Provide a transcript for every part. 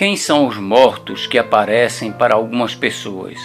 Quem são os mortos que aparecem para algumas pessoas?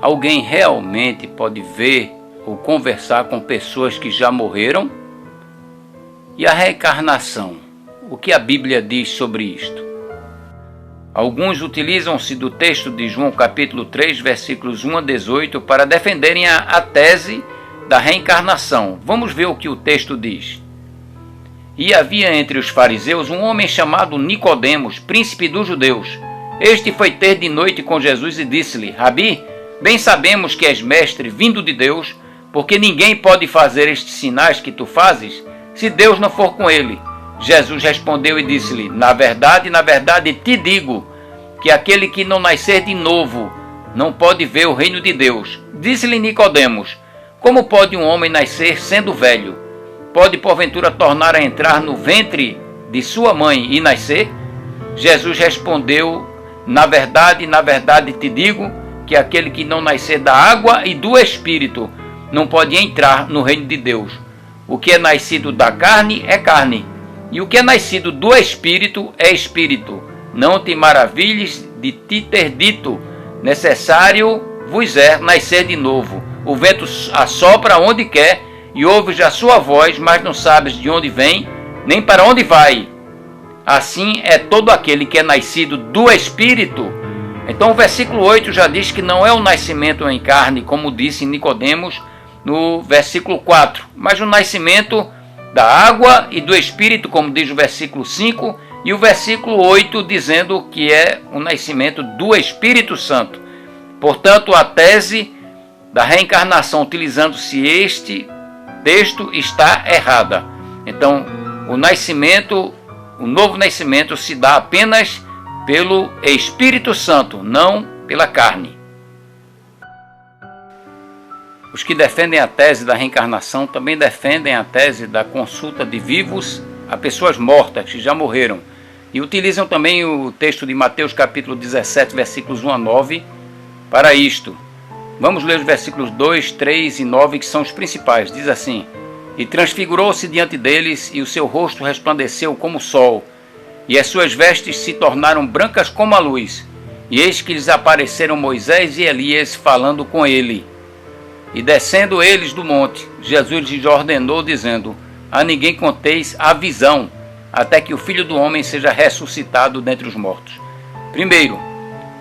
Alguém realmente pode ver ou conversar com pessoas que já morreram? E a reencarnação? O que a Bíblia diz sobre isto? Alguns utilizam-se do texto de João capítulo 3, versículos 1 a 18 para defenderem a tese da reencarnação. Vamos ver o que o texto diz. E havia entre os fariseus um homem chamado Nicodemos, príncipe dos judeus. Este foi ter de noite com Jesus e disse-lhe: Rabi, bem sabemos que és mestre vindo de Deus, porque ninguém pode fazer estes sinais que tu fazes, se Deus não for com ele. Jesus respondeu e disse-lhe: na verdade te digo, que aquele que não nascer de novo não pode ver o reino de Deus. Disse-lhe Nicodemos: como pode um homem nascer sendo velho? Pode porventura tornar a entrar no ventre de sua mãe e nascer? Jesus respondeu: na verdade te digo, que aquele que não nascer da água e do Espírito não pode entrar no reino de Deus. O que é nascido da carne é carne, e o que é nascido do Espírito é Espírito. Não te maravilhes de te ter dito: necessário vos é nascer de novo. O vento assopra onde quer, e ouves a sua voz, mas não sabes de onde vem, nem para onde vai. Assim é todo aquele que é nascido do Espírito. Então o versículo 8 já diz que não é o nascimento em carne, como disse Nicodemos no versículo 4, mas o nascimento da água e do Espírito, como diz o versículo 5, e o versículo 8 dizendo que é o nascimento do Espírito Santo. Portanto, a tese da reencarnação, utilizando-se este texto, está errada. Então, o novo nascimento se dá apenas pelo Espírito Santo, não pela carne. Os que defendem a tese da reencarnação também defendem a tese da consulta de vivos a pessoas mortas que já morreram, e utilizam também o texto de Mateus capítulo 17, versículos 1 a 9 para isto. Vamos ler os versículos 2, 3 e 9, que são os principais. Diz assim: e transfigurou-se diante deles, e o seu rosto resplandeceu como o sol, e as suas vestes se tornaram brancas como a luz. E eis que lhes apareceram Moisés e Elias falando com ele. E descendo eles do monte, Jesus lhes ordenou, dizendo: a ninguém conteis a visão, até que o Filho do Homem seja ressuscitado dentre os mortos. Primeiro,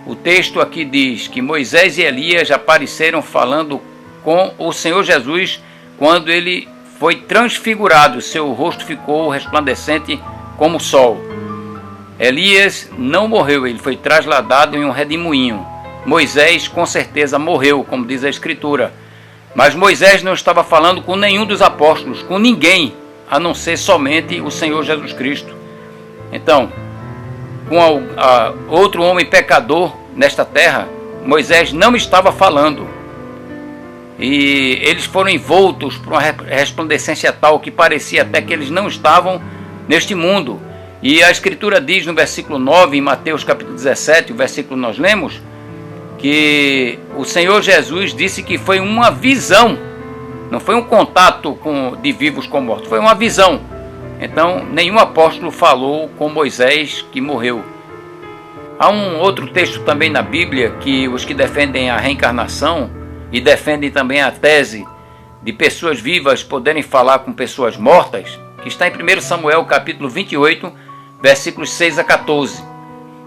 o texto aqui diz que Moisés e Elias apareceram falando com o Senhor Jesus quando ele foi transfigurado, seu rosto ficou resplandecente como o sol. Elias não morreu, ele foi trasladado em um redemoinho. Moisés com certeza morreu, como diz a Escritura. Mas Moisés não estava falando com nenhum dos apóstolos, com ninguém, a não ser somente o Senhor Jesus Cristo. Então, com outro homem pecador nesta terra, Moisés não estava falando. E eles foram envoltos por uma resplandecência tal que parecia até que eles não estavam neste mundo. E a Escritura diz no versículo 9, em Mateus capítulo 17, o versículo que nós lemos, que o Senhor Jesus disse que foi uma visão, não foi um contato de vivos com mortos, foi uma visão. Então, nenhum apóstolo falou com Moisés que morreu. Há um outro texto também na Bíblia que os que defendem a reencarnação e defendem também a tese de pessoas vivas poderem falar com pessoas mortas, que está em 1 Samuel capítulo 28, versículos 6 a 14.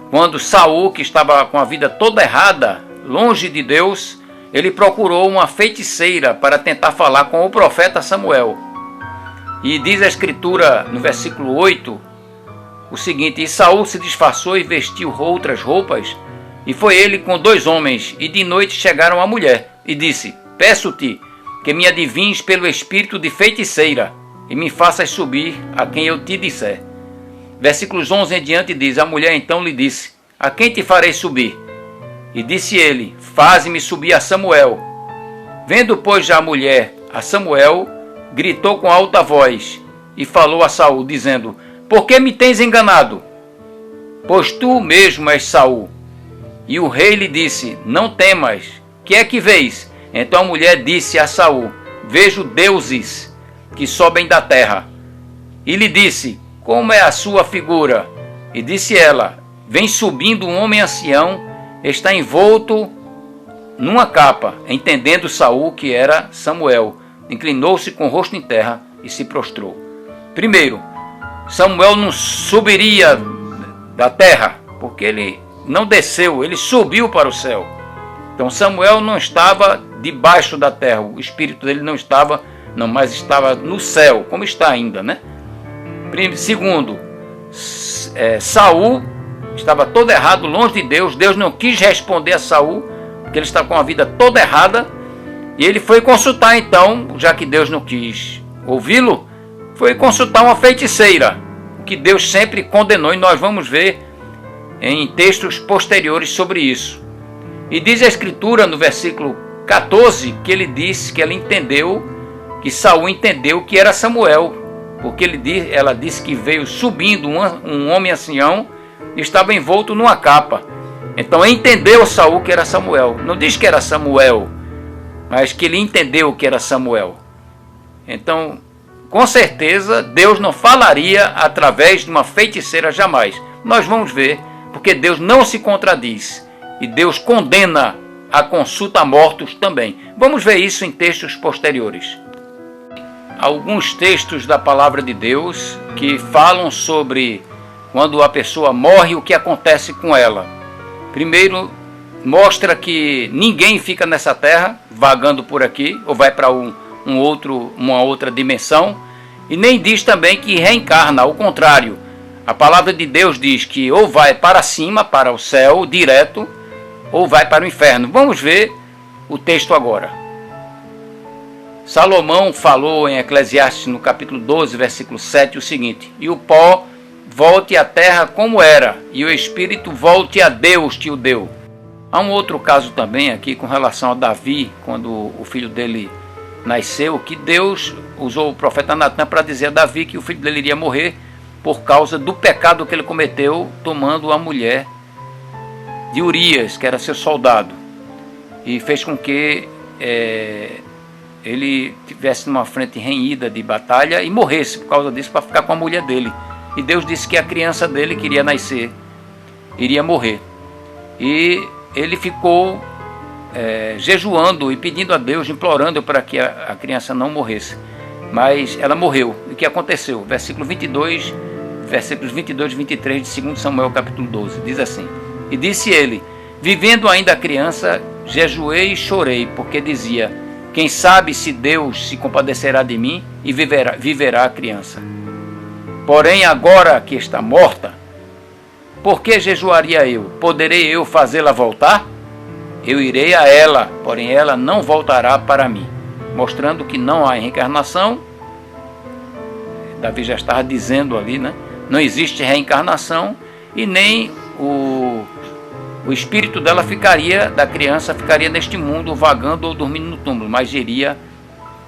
Quando Saul, que estava com a vida toda errada, longe de Deus, ele procurou uma feiticeira para tentar falar com o profeta Samuel. E diz a Escritura no versículo 8 o seguinte: e Saul se disfarçou e vestiu outras roupas, e foi ele com 2 homens, e de noite chegaram a mulher, e disse: peço-te que me adivinhes pelo espírito de feiticeira, e me faças subir a quem eu te disser. Versículos 11 em diante diz: a mulher então lhe disse: a quem te farei subir? E disse ele: faze-me subir a Samuel. Vendo, pois, já a mulher a Samuel, gritou com alta voz, e falou a Saul, dizendo: por que me tens enganado? Pois tu mesmo és Saul. E o rei lhe disse: não temas, que é que vês? Então a mulher disse a Saul: vejo deuses que sobem da terra. E lhe disse: como é a sua figura? E disse ela: vem subindo um homem ancião, está envolto numa capa. Entendendo Saul que era Samuel, inclinou-se com o rosto em terra e se prostrou. Primeiro, Samuel não subiria da terra, porque ele não desceu, ele subiu para o céu. Então Samuel não estava debaixo da terra, o espírito dele não estava, não, mas estava no céu, como está ainda, né? Segundo, Saul estava todo errado, longe de Deus. Deus não quis responder a Saul, porque ele estava com a vida toda errada. E ele foi consultar então, já que Deus não quis ouvi-lo, foi consultar uma feiticeira, que Deus sempre condenou, e nós vamos ver em textos posteriores sobre isso. E diz a Escritura no versículo 14 que ele disse que ela entendeu, que Saul entendeu que era Samuel, porque ela disse que veio subindo um homem ancião e estava envolto numa capa. Então entendeu Saul que era Samuel. Não diz que era Samuel, mas que ele entendeu que era Samuel. Então, com certeza, Deus não falaria através de uma feiticeira jamais. Nós vamos ver, porque Deus não se contradiz. E Deus condena a consulta a mortos também. Vamos ver isso em textos posteriores. Alguns textos da palavra de Deus que falam sobre quando a pessoa morre, o que acontece com ela. Primeiro, mostra que ninguém fica nessa terra, vagando por aqui, ou vai para uma outra dimensão, e nem diz também que reencarna, ao contrário. A palavra de Deus diz que ou vai para cima, para o céu, direto, ou vai para o inferno. Vamos ver o texto agora. Salomão falou em Eclesiastes, no capítulo 12, versículo 7, o seguinte: e o pó volte à terra como era, e o espírito volte a Deus que o deu. Há um outro caso também aqui com relação a Davi, quando o filho dele nasceu, que Deus usou o profeta Natan para dizer a Davi que o filho dele iria morrer por causa do pecado que ele cometeu, tomando a mulher de Urias, que era seu soldado, e fez com que ele tivesse numa frente renhida de batalha e morresse por causa disso, para ficar com a mulher dele. E Deus disse que a criança dele que iria nascer iria morrer. E ele ficou jejuando e pedindo a Deus, implorando para que a criança não morresse. Mas ela morreu. E o que aconteceu? Versículos 22 e 23 de 2 Samuel capítulo 12. Diz assim: e disse ele: vivendo ainda a criança, jejuei e chorei, porque dizia: quem sabe se Deus se compadecerá de mim e viverá a criança. Porém, agora que está morta, por que jejuaria eu? Poderei eu fazê-la voltar? Eu irei a ela, porém ela não voltará para mim. Mostrando que não há reencarnação. Davi já estava dizendo ali, né? Não existe reencarnação, e nem o espírito dela da criança ficaria neste mundo vagando ou dormindo no túmulo, mas iria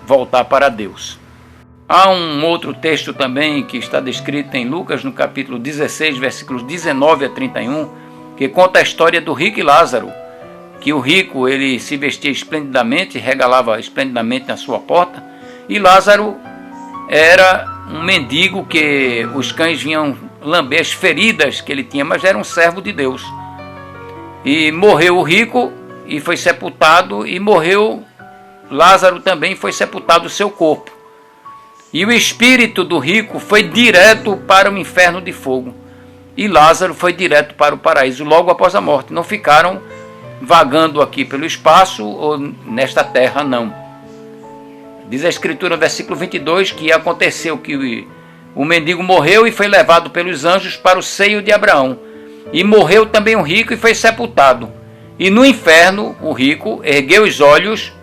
voltar para Deus. Há um outro texto também que está descrito em Lucas, no capítulo 16, versículos 19 a 31, que conta a história do rico e Lázaro, que o rico ele se vestia esplendidamente, regalava esplendidamente na sua porta, e Lázaro era um mendigo que os cães vinham lamber as feridas que ele tinha, mas era um servo de Deus. E morreu o rico e foi sepultado, e morreu Lázaro também, foi sepultado o seu corpo. E o espírito do rico foi direto para o inferno de fogo, e Lázaro foi direto para o paraíso logo após a morte. Não ficaram vagando aqui pelo espaço ou nesta terra, não. Diz a Escritura, versículo 22, que aconteceu que o mendigo morreu e foi levado pelos anjos para o seio de Abraão. E morreu também o rico e foi sepultado. E no inferno, o rico ergueu os olhos,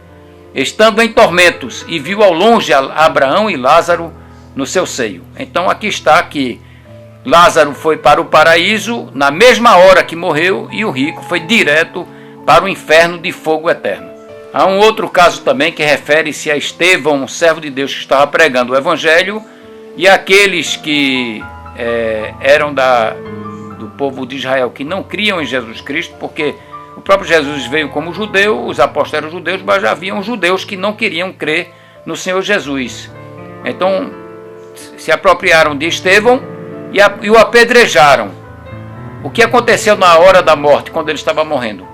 estando em tormentos, e viu ao longe Abraão e Lázaro no seu seio. Então aqui está que Lázaro foi para o paraíso na mesma hora que morreu, e o rico foi direto para o inferno de fogo eterno. Há um outro caso também que refere-se a Estevão, um servo de Deus que estava pregando o evangelho, e aqueles que eram do povo de Israel, que não criam em Jesus Cristo, porque o próprio Jesus veio como judeu, os apóstolos eram judeus, mas já haviam judeus que não queriam crer no Senhor Jesus. Então se apropriaram de Estevão e o apedrejaram. o que aconteceu na hora da morte, quando ele estava morrendo.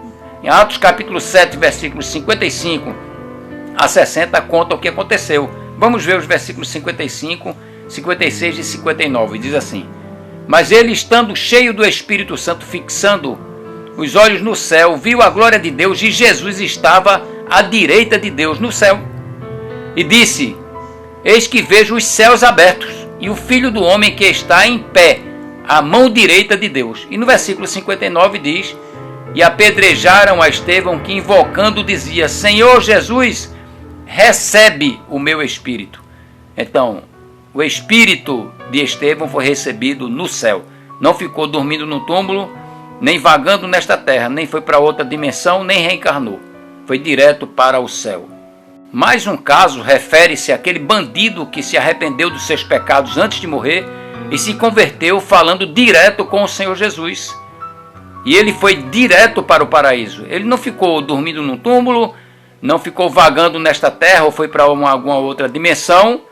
Em Atos capítulo 7, versículos 55 a 60, conta o que aconteceu. Vamos ver os versículos 55, 56 e 59. Diz assim: Mas ele, estando cheio do Espírito Santo, fixando os olhos no céu, viu a glória de Deus, e Jesus estava à direita de Deus no céu. E disse: Eis que vejo os céus abertos, e o Filho do Homem que está em pé, à mão direita de Deus. E no versículo 59 diz: E apedrejaram a Estevão, que invocando dizia: Senhor Jesus, recebe o meu espírito. Então, o espírito de Estevão foi recebido no céu. Não ficou dormindo no túmulo, nem vagando nesta terra, nem foi para outra dimensão, nem reencarnou. Foi direto para o céu. Mais um caso refere-se àquele bandido que se arrependeu dos seus pecados antes de morrer e se converteu falando direto com o Senhor Jesus. E ele foi direto para o paraíso. Ele não ficou dormindo num túmulo, não ficou vagando nesta terra ou foi para alguma outra dimensão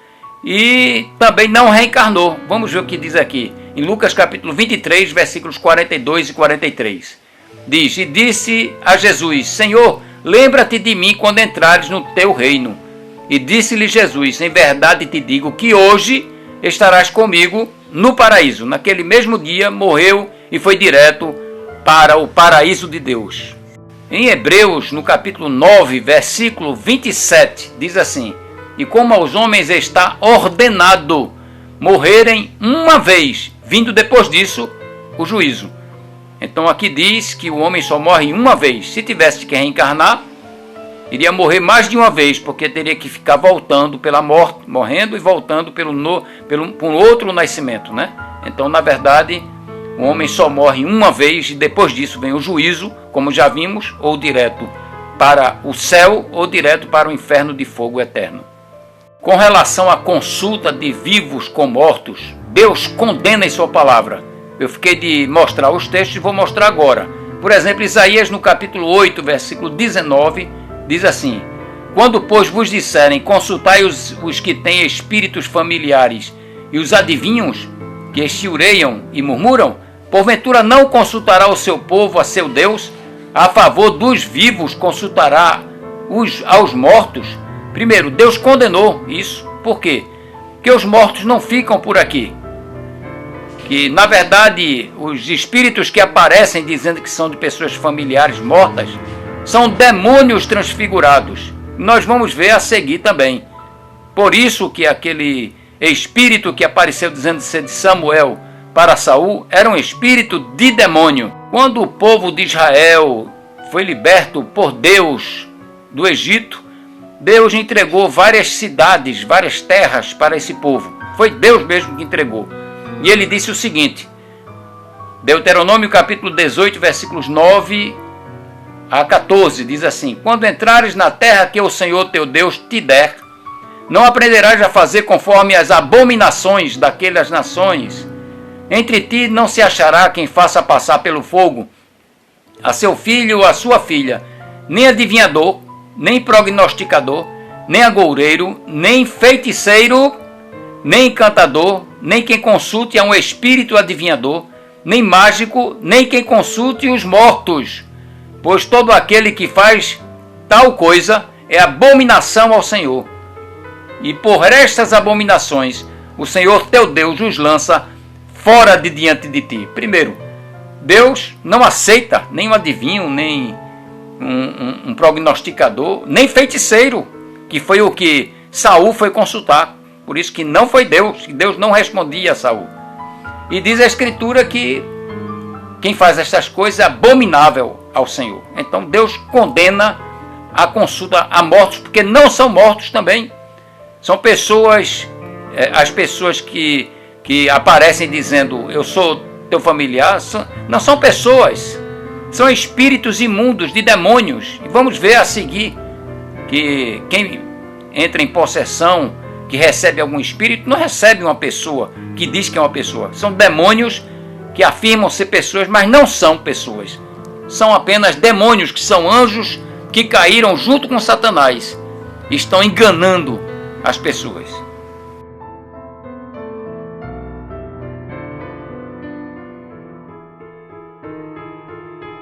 e também não reencarnou. Vamos ver o que diz aqui. Em Lucas capítulo 23, versículos 42 e 43. Diz: E disse a Jesus: Senhor, lembra-te de mim quando entrares no teu reino. E disse-lhe Jesus: Em verdade te digo que hoje estarás comigo no paraíso. Naquele mesmo dia morreu e foi direto para o paraíso de Deus. Em Hebreus, no capítulo 9, versículo 27, diz assim: E como aos homens está ordenado morrerem uma vez, vindo depois disso o juízo. Então aqui diz que o homem só morre uma vez. Se tivesse que reencarnar, iria morrer mais de uma vez, porque teria que ficar voltando pela morte, morrendo e voltando por um outro nascimento, né? Então, na verdade, o homem só morre uma vez e depois disso vem o juízo, como já vimos, ou direto para o céu ou direto para o inferno de fogo eterno. Com relação à consulta de vivos com mortos, Deus condena em sua palavra. Eu fiquei de mostrar os textos e vou mostrar agora. Por exemplo, Isaías no capítulo 8, versículo 19, diz assim: Quando, pois, vos disserem, consultai os que têm espíritos familiares e os adivinhos, que estiureiam e murmuram, porventura não consultará o seu povo a seu Deus? A favor dos vivos consultará aos mortos? Primeiro, Deus condenou isso. Por quê? Porque os mortos não ficam por aqui. Que, na verdade, os espíritos que aparecem dizendo que são de pessoas familiares mortas são demônios transfigurados. Nós vamos ver a seguir também. Por isso que aquele espírito que apareceu dizendo ser de Samuel para Saul era um espírito de demônio. Quando o povo de Israel foi liberto por Deus do Egito, Deus entregou várias cidades, várias terras para esse povo. Foi Deus mesmo que entregou. E ele disse o seguinte, Deuteronômio capítulo 18, versículos 9 a 14, diz assim: Quando entrares na terra que o Senhor teu Deus te der, não aprenderás a fazer conforme as abominações daquelas nações. Entre ti não se achará quem faça passar pelo fogo a seu filho ou a sua filha, nem adivinhador, nem prognosticador, nem agoureiro, nem feiticeiro, nem encantador, nem quem consulte a um espírito adivinhador, nem mágico, nem quem consulte os mortos. Pois todo aquele que faz tal coisa é abominação ao Senhor. E por estas abominações o Senhor teu Deus os lança fora de diante de ti. Primeiro, Deus não aceita nem um adivinho, nem um prognosticador, nem feiticeiro, que foi o que Saul foi consultar. Por isso que não foi Deus, que Deus não respondia a Saul. E diz a Escritura que quem faz estas coisas é abominável ao Senhor. Então Deus condena a consulta a mortos, porque não são mortos também. São pessoas, as pessoas que aparecem dizendo, eu sou teu familiar, não são pessoas, são espíritos imundos de demônios. E vamos ver a seguir que quem entra em possessão, que recebe algum espírito, não recebe uma pessoa que diz que é uma pessoa. São demônios que afirmam ser pessoas, mas não são pessoas. São apenas demônios, que são anjos que caíram junto com Satanás. Estão enganando as pessoas.